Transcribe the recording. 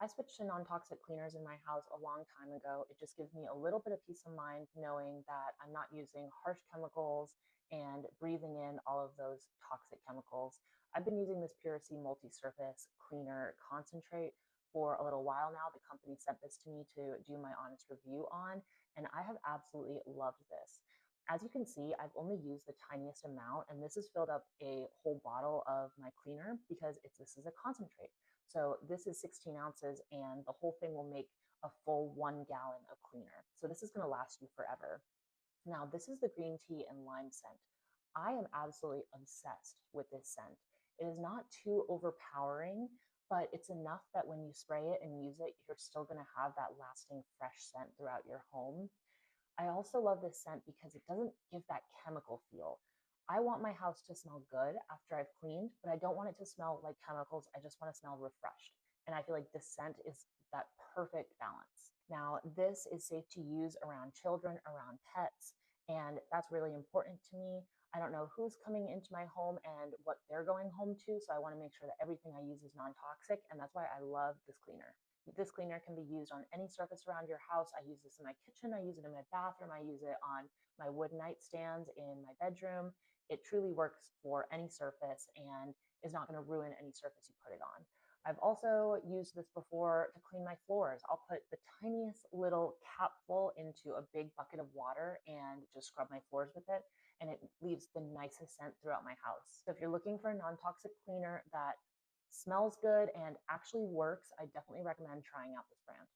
I switched to non-toxic cleaners in my house a long time ago. It just gives me a little bit of peace of mind knowing that I'm not using harsh chemicals and breathing in all of those toxic chemicals. I've been using this Puracy multi-surface cleaner concentrate for a little while now. The company sent this to me to do my honest review on, and I have absolutely loved this. As you can see, I've only used the tiniest amount, and this has filled up a whole bottle of my cleaner because this is a concentrate. So this is 16 ounces, and the whole thing will make a full 1 gallon of cleaner. So this is going to last you forever. Now, this is the green tea and lime scent. I am absolutely obsessed with this scent. It is not too overpowering, but it's enough that when you spray it and use it, you're still going to have that lasting fresh scent throughout your home. I also love this scent because it doesn't give that chemical feel. I want my house to smell good after I've cleaned, but I don't want it to smell like chemicals. I just want to smell refreshed. And I feel like this scent is that perfect balance. Now, this is safe to use around children, around pets, and that's really important to me. I don't know who's coming into my home and what they're going home to, so I want to make sure that everything I use is non-toxic, and that's why I love this cleaner. This cleaner can be used on any surface around your house. I use this in my kitchen, I use it in my bathroom, I use it on my wood nightstands in my bedroom. It truly works for any surface and is not going to ruin any surface you put it on. I've also used this before to clean my floors. I'll put the tiniest little capful into a big bucket of water and just scrub my floors with it, and it leaves the nicest scent throughout my house. So if you're looking for a non-toxic cleaner that smells good and actually works, I definitely recommend trying out this brand.